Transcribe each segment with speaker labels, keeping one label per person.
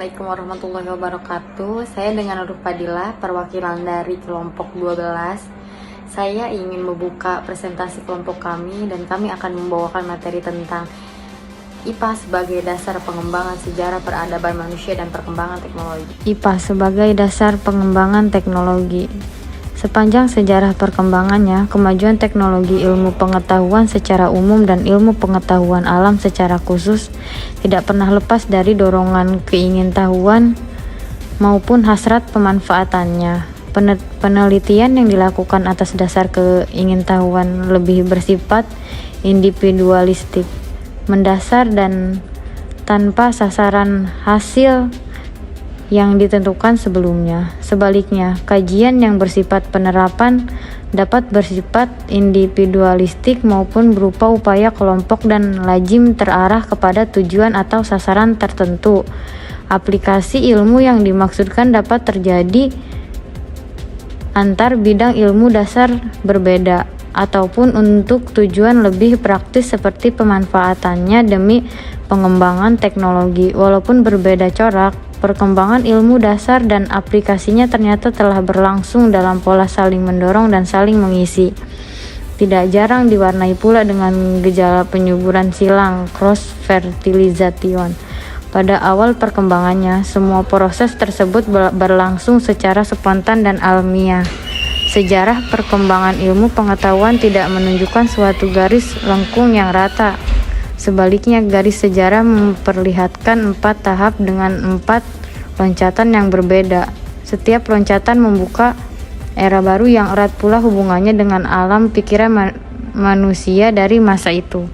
Speaker 1: Assalamualaikum warahmatullahi wabarakatuh. Saya dengan Nurul Fadilah, perwakilan dari kelompok 12. Saya ingin membuka presentasi kelompok kami dan kami akan membawakan materi tentang IPA sebagai dasar pengembangan sejarah peradaban manusia dan perkembangan teknologi. IPA sebagai dasar pengembangan teknologi. Sepanjang sejarah perkembangannya, kemajuan teknologi ilmu pengetahuan secara umum dan ilmu pengetahuan alam secara khusus tidak pernah lepas dari dorongan keingintahuan maupun hasrat pemanfaatannya. Penelitian yang dilakukan atas dasar keingintahuan lebih bersifat individualistik, mendasar dan tanpa sasaran hasil yang ditentukan sebelumnya. Sebaliknya, kajian yang bersifat penerapan dapat bersifat individualistik maupun berupa upaya kelompok dan lazim terarah kepada tujuan atau sasaran tertentu. Aplikasi ilmu yang dimaksudkan dapat terjadi antar bidang ilmu dasar berbeda ataupun untuk tujuan lebih praktis seperti pemanfaatannya demi pengembangan teknologi. Walaupun berbeda corak, perkembangan ilmu dasar dan aplikasinya ternyata telah berlangsung dalam pola saling mendorong dan saling mengisi. Tidak jarang diwarnai pula dengan gejala penyuburan silang, cross-fertilization. Pada awal perkembangannya, semua proses tersebut berlangsung secara spontan dan alamiah. Sejarah perkembangan ilmu pengetahuan tidak menunjukkan suatu garis lengkung yang rata. Sebaliknya, garis sejarah memperlihatkan 4 tahap dengan 4 loncatan yang berbeda. Setiap loncatan membuka era baru yang erat pula hubungannya dengan alam pikiran manusia dari masa itu.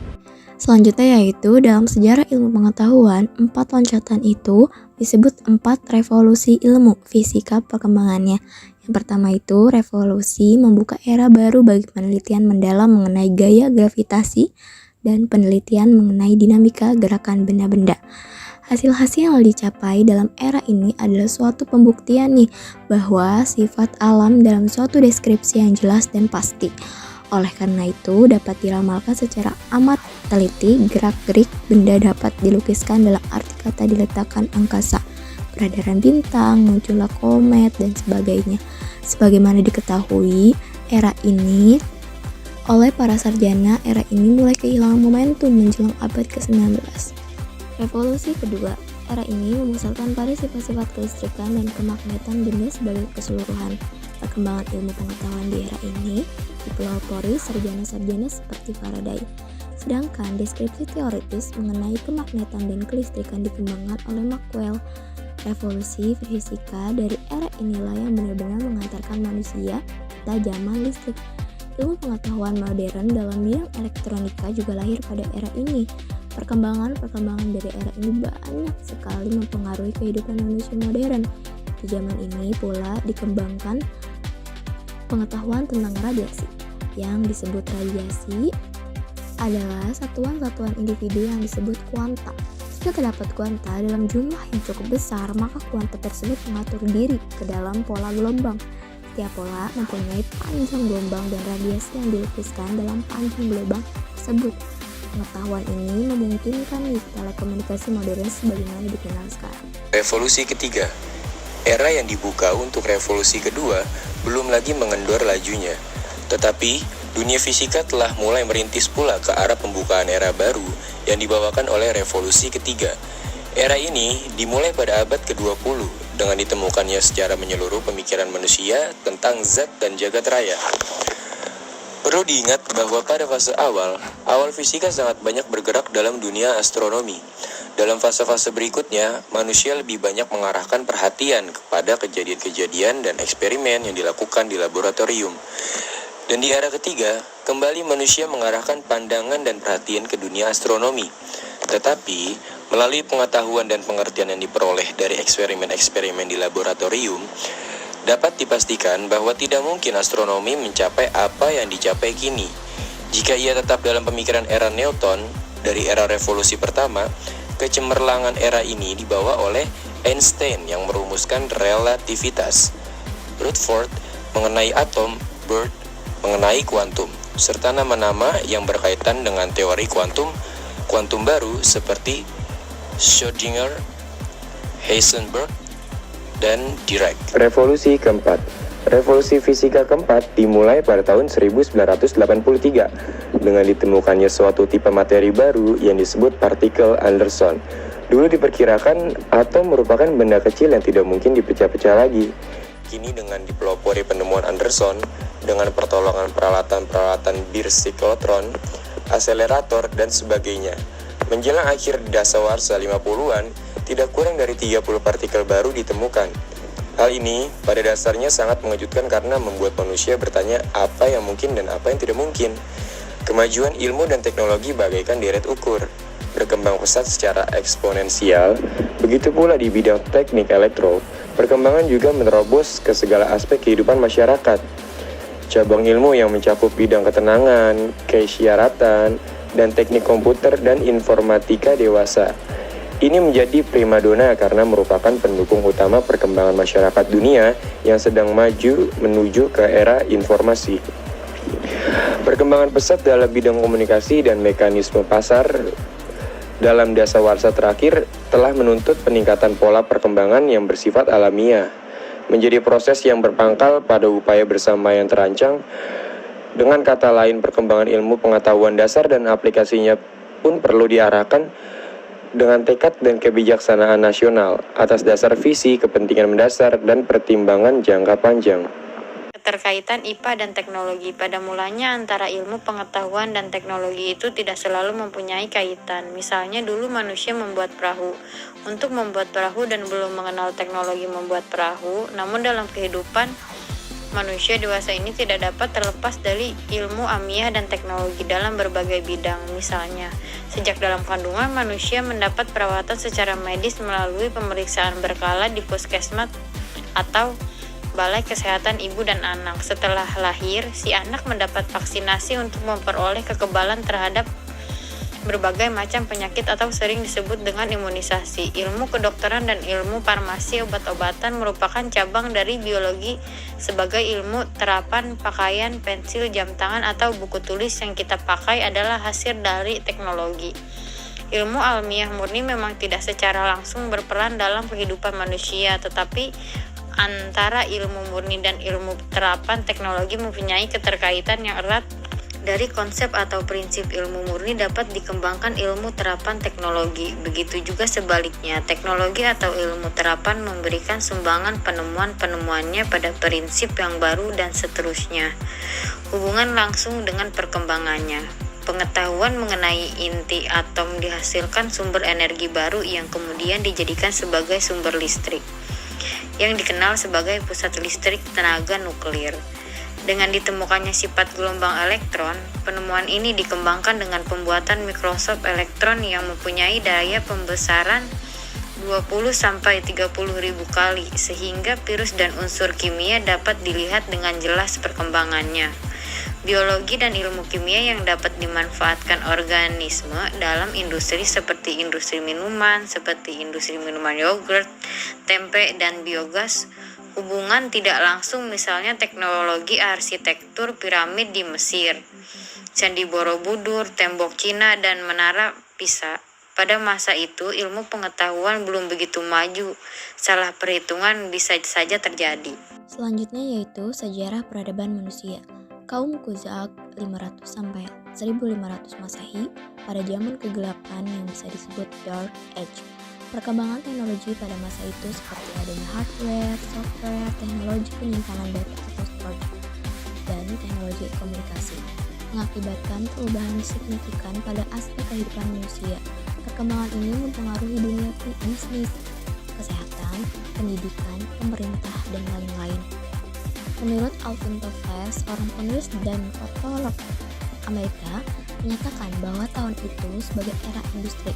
Speaker 2: Selanjutnya yaitu dalam sejarah ilmu pengetahuan, 4 loncatan itu disebut 4 revolusi ilmu fisika perkembangannya. Yang pertama itu revolusi membuka era baru bagi penelitian mendalam mengenai gaya gravitasi dan penelitian mengenai dinamika gerakan benda-benda. Hasil-hasil yang dicapai dalam era ini adalah suatu pembuktian nih bahwa sifat alam dalam suatu deskripsi yang jelas dan pasti. Oleh karena itu dapat diramalkan secara amat teliti, gerak-gerik benda dapat dilukiskan dalam arti kata diletakkan angkasa, peredaran bintang, muncullah komet dan sebagainya. Sebagaimana diketahui, era ini oleh para sarjana, era ini mulai kehilangan momentum menjelang abad ke-19. Revolusi kedua, era ini memusatkan pada sifat-sifat kelistrikan dan kemaknetan benda sebagai keseluruhan. Perkembangan ilmu pengetahuan di era ini dipelopori sarjana-sarjana seperti Faraday. Sedangkan deskripsi teoritis mengenai kemaknetan dan kelistrikan dikembangkan oleh Maxwell. Revolusi fisika dari era inilah yang benar-benar mengantarkan manusia pada zaman listrik. Ilmu pengetahuan modern dalam bidang elektronika juga lahir pada era ini. Perkembangan dari era ini banyak sekali mempengaruhi kehidupan manusia modern. Di zaman ini pula dikembangkan pengetahuan tentang radiasi. Yang disebut radiasi adalah satuan-satuan individu yang disebut kuanta. Jika terdapat kuanta dalam jumlah yang cukup besar, maka kuanta tersebut mengatur diri ke dalam pola gelombang. Setiap pola mempunyai panjang gelombang dan radiasi yang dilukiskan dalam panjang gelombang tersebut. Pengetahuan ini memungkinkan telekomunikasi modern sebagaimana dikenal sekarang.
Speaker 3: Revolusi ketiga, era yang dibuka untuk revolusi kedua belum lagi mengendor lajunya. Tetapi, dunia fisika telah mulai merintis pula ke arah pembukaan era baru yang dibawakan oleh revolusi ketiga. Era ini dimulai pada abad ke-20 dengan ditemukannya secara menyeluruh pemikiran manusia tentang zat dan jagat raya. Perlu diingat bahwa pada fase awal fisika sangat banyak bergerak dalam dunia astronomi. Dalam fase-fase berikutnya, manusia lebih banyak mengarahkan perhatian kepada kejadian-kejadian dan eksperimen yang dilakukan di laboratorium. Dan di era ketiga, kembali manusia mengarahkan pandangan dan perhatian ke dunia astronomi. Tetapi, melalui pengetahuan dan pengertian yang diperoleh dari eksperimen-eksperimen di laboratorium, dapat dipastikan bahwa tidak mungkin astronomi mencapai apa yang dicapai kini. Jika ia tetap dalam pemikiran era Newton, dari era revolusi pertama, kecemerlangan era ini dibawa oleh Einstein yang merumuskan relativitas, Rutherford mengenai atom, Bird mengenai kuantum, serta nama-nama yang berkaitan dengan teori kuantum baru seperti Schrödinger, Heisenberg, dan Dirac.
Speaker 4: Revolusi keempat. Revolusi fisika keempat dimulai pada tahun 1983 dengan ditemukannya suatu tipe materi baru yang disebut partikel Anderson. Dulu diperkirakan atom merupakan benda kecil yang tidak mungkin dipecah-pecah lagi.
Speaker 3: Kini dengan dipelopori penemuan Anderson, dengan pertolongan peralatan-peralatan bir siklotron, akselerator, dan sebagainya, menjelang akhir dasawarsa 50-an, tidak kurang dari 30 partikel baru ditemukan. Hal ini pada dasarnya sangat mengejutkan karena membuat manusia bertanya apa yang mungkin dan apa yang tidak mungkin. Kemajuan ilmu dan teknologi bagaikan deret ukur, berkembang pesat secara eksponensial. Begitu pula di bidang teknik elektro, perkembangan juga menerobos ke segala aspek kehidupan masyarakat. Cabang ilmu yang mencakup bidang ketenangan, keisyaratan, dan teknik komputer dan informatika dewasa. Ini menjadi primadona karena merupakan pendukung utama perkembangan masyarakat dunia yang sedang maju menuju ke era informasi. Perkembangan pesat dalam bidang komunikasi dan mekanisme pasar dalam dasawarsa terakhir telah menuntut peningkatan pola perkembangan yang bersifat alamiah, menjadi proses yang berpangkal pada upaya bersama yang terancang. Dengan kata lain, perkembangan ilmu pengetahuan dasar dan aplikasinya pun perlu diarahkan dengan tekad dan kebijaksanaan nasional atas dasar visi, kepentingan mendasar, dan pertimbangan jangka panjang.
Speaker 1: Keterkaitan IPA dan teknologi. Pada mulanya antara ilmu pengetahuan dan teknologi itu tidak selalu mempunyai kaitan. Misalnya dulu manusia membuat perahu. Untuk membuat perahu dan belum mengenal teknologi membuat perahu, namun dalam kehidupan manusia dewasa ini tidak dapat terlepas dari ilmu ilmiah dan teknologi dalam berbagai bidang. Misalnya, sejak dalam kandungan manusia mendapat perawatan secara medis melalui pemeriksaan berkala di puskesmas atau balai kesehatan ibu dan anak. Setelah lahir, si anak mendapat vaksinasi untuk memperoleh kekebalan terhadap berbagai macam penyakit atau sering disebut dengan imunisasi. Ilmu kedokteran dan ilmu farmasi obat-obatan merupakan cabang dari biologi sebagai ilmu terapan pakaian, pensil, jam tangan, atau buku tulis yang kita pakai adalah hasil dari teknologi. Ilmu almiah murni memang tidak secara langsung berperan dalam kehidupan manusia, tetapi antara ilmu murni dan ilmu terapan teknologi mempunyai keterkaitan yang erat. Dari konsep atau prinsip ilmu murni dapat dikembangkan ilmu terapan teknologi. Begitu juga sebaliknya, teknologi atau ilmu terapan memberikan sumbangan penemuan-penemuannya pada prinsip yang baru dan seterusnya. Hubungan langsung dengan perkembangannya. Pengetahuan mengenai inti atom dihasilkan sumber energi baru yang kemudian dijadikan sebagai sumber listrik, yang dikenal sebagai pusat listrik tenaga nuklir. Dengan ditemukannya sifat gelombang elektron, penemuan ini dikembangkan dengan pembuatan mikroskop elektron yang mempunyai daya pembesaran 20-30.000 kali, sehingga virus dan unsur kimia dapat dilihat dengan jelas perkembangannya. Biologi dan ilmu kimia yang dapat dimanfaatkan organisme dalam industri seperti industri minuman yogurt, tempe, dan biogas. Hubungan tidak langsung, misalnya teknologi arsitektur piramid di Mesir, Candi Borobudur, tembok Cina, dan menara Pisa. Pada masa itu, ilmu pengetahuan belum begitu maju. Salah perhitungan bisa saja terjadi.
Speaker 2: Selanjutnya yaitu sejarah peradaban manusia. Kaum Kuzak 500-1500 Masehi pada zaman kegelapan yang bisa disebut Dark Age. Perkembangan teknologi pada masa itu seperti adanya hardware, software, teknologi penyimpanan data atau storage, dan teknologi komunikasi mengakibatkan perubahan signifikan pada aspek kehidupan manusia. Perkembangan ini mempengaruhi dunia bisnis, kesehatan, pendidikan, pemerintah, dan lain-lain. Menurut Alvin Toews, seorang penulis dan fotolog Amerika, menyatakan bahwa tahun itu sebagai era industri.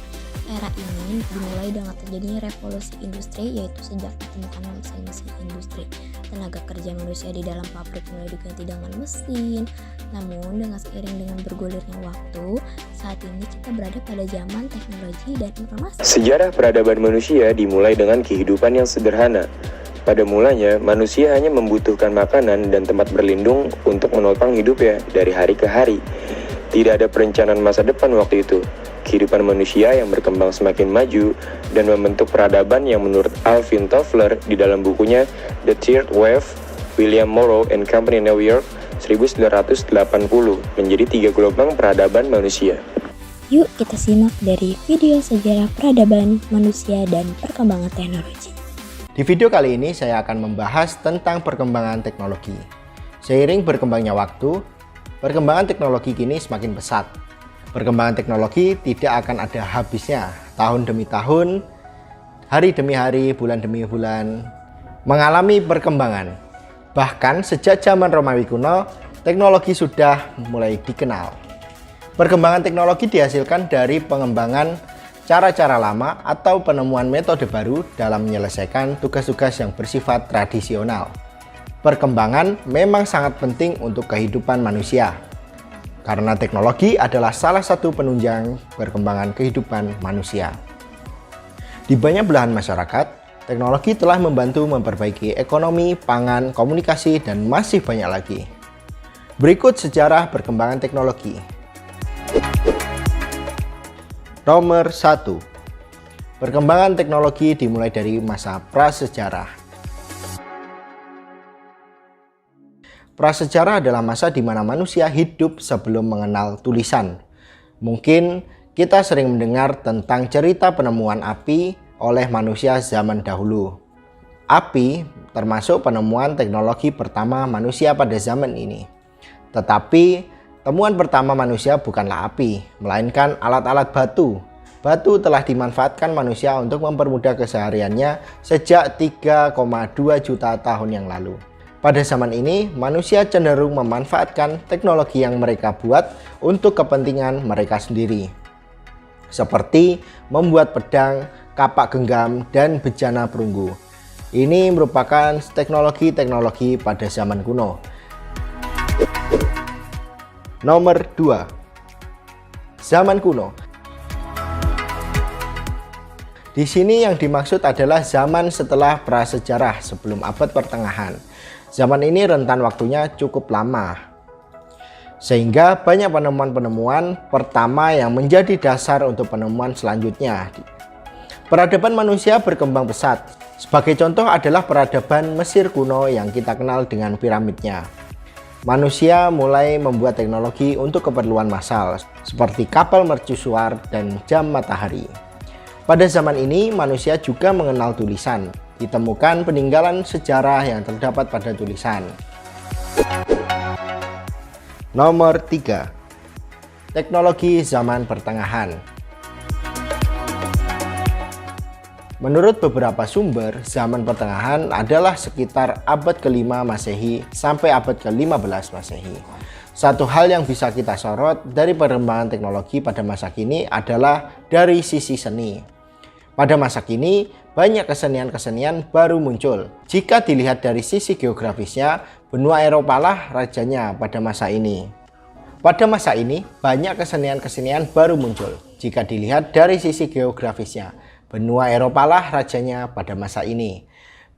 Speaker 2: Era ini dimulai dengan terjadinya revolusi industri, yaitu sejak ditemukan mesin industri. Tenaga kerja manusia di dalam pabrik mulai diganti dengan mesin. Namun dengan seiring dengan bergulirnya waktu, saat ini kita berada pada zaman teknologi dan informasi.
Speaker 4: Sejarah peradaban manusia dimulai dengan kehidupan yang sederhana. Pada mulanya, manusia hanya membutuhkan makanan dan tempat berlindung untuk menopang hidupnya dari hari ke hari. Tidak ada perencanaan masa depan waktu itu. kehidupan manusia yang berkembang semakin maju dan membentuk peradaban yang menurut Alvin Toffler di dalam bukunya The Third Wave, William Morrow and Company New York 1980 menjadi 3 gelombang peradaban manusia.
Speaker 2: Yuk kita simak dari video sejarah peradaban manusia dan perkembangan teknologi.
Speaker 5: Di video kali ini saya akan membahas tentang perkembangan teknologi. Seiring berkembangnya waktu, perkembangan teknologi kini semakin pesat. Perkembangan teknologi tidak akan ada habisnya. Tahun demi tahun, hari demi hari, bulan demi bulan, mengalami perkembangan. Bahkan sejak zaman Romawi kuno, teknologi sudah mulai dikenal. Perkembangan teknologi dihasilkan dari pengembangan cara-cara lama atau penemuan metode baru dalam menyelesaikan tugas-tugas yang bersifat tradisional. Perkembangan memang sangat penting untuk kehidupan manusia. Karena teknologi adalah salah satu penunjang perkembangan kehidupan manusia. Di banyak belahan masyarakat, teknologi telah membantu memperbaiki ekonomi, pangan, komunikasi, dan masih banyak lagi. Berikut sejarah perkembangan teknologi. Nomor 1. Perkembangan teknologi dimulai dari masa prasejarah. Prasejarah adalah masa di mana manusia hidup sebelum mengenal tulisan. Mungkin kita sering mendengar tentang cerita penemuan api oleh manusia zaman dahulu. Api termasuk penemuan teknologi pertama manusia pada zaman ini. Tetapi temuan pertama manusia bukanlah api, melainkan alat-alat batu. Batu telah dimanfaatkan manusia untuk mempermudah kesehariannya sejak 3,2 juta tahun yang lalu. Pada zaman ini, manusia cenderung memanfaatkan teknologi yang mereka buat untuk kepentingan mereka sendiri. Seperti membuat pedang, kapak genggam, dan bejana perunggu. Ini merupakan teknologi-teknologi pada zaman kuno. Nomor 2. Zaman kuno. Di sini yang dimaksud adalah zaman setelah prasejarah sebelum abad pertengahan. Zaman ini rentan waktunya cukup lama, sehingga banyak penemuan-penemuan pertama yang menjadi dasar untuk penemuan selanjutnya. Peradaban manusia berkembang pesat. Sebagai contoh adalah peradaban Mesir kuno yang kita kenal dengan piramidnya. Manusia mulai membuat teknologi untuk keperluan massal, seperti kapal mercusuar dan jam matahari. Pada zaman ini, manusia juga mengenal tulisan. Ditemukan peninggalan sejarah yang terdapat pada tulisan. Nomor 3. Teknologi zaman pertengahan. Menurut beberapa sumber, zaman pertengahan adalah sekitar abad ke-5 Masehi sampai abad ke-15 Masehi. Satu hal yang bisa kita sorot dari perkembangan teknologi pada masa kini adalah dari sisi seni. Pada masa kini, banyak kesenian-kesenian baru muncul. Jika dilihat dari sisi geografisnya, benua Eropa lah rajanya pada masa ini. Pada masa ini, banyak kesenian-kesenian baru muncul. Jika dilihat dari sisi geografisnya, benua Eropa lah rajanya pada masa ini.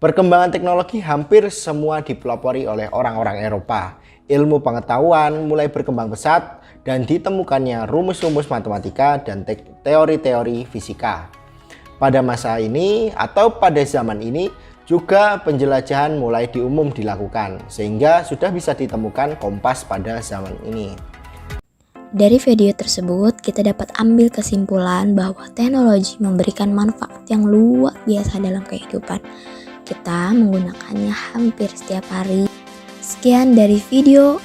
Speaker 5: Perkembangan teknologi hampir semua dipelopori oleh orang-orang Eropa. Ilmu pengetahuan mulai berkembang pesat dan ditemukannya rumus-rumus matematika dan teori-teori fisika. Pada masa ini atau pada zaman ini juga penjelajahan mulai diumum dilakukan, sehingga sudah bisa ditemukan kompas pada zaman ini.
Speaker 2: Dari video tersebut kita dapat ambil kesimpulan bahwa teknologi memberikan manfaat yang luar biasa dalam kehidupan. Kita menggunakannya hampir setiap hari. Sekian dari video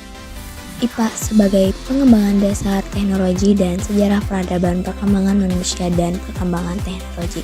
Speaker 2: IPA sebagai pengembangan dasar teknologi dan sejarah peradaban perkembangan manusia dan perkembangan teknologi.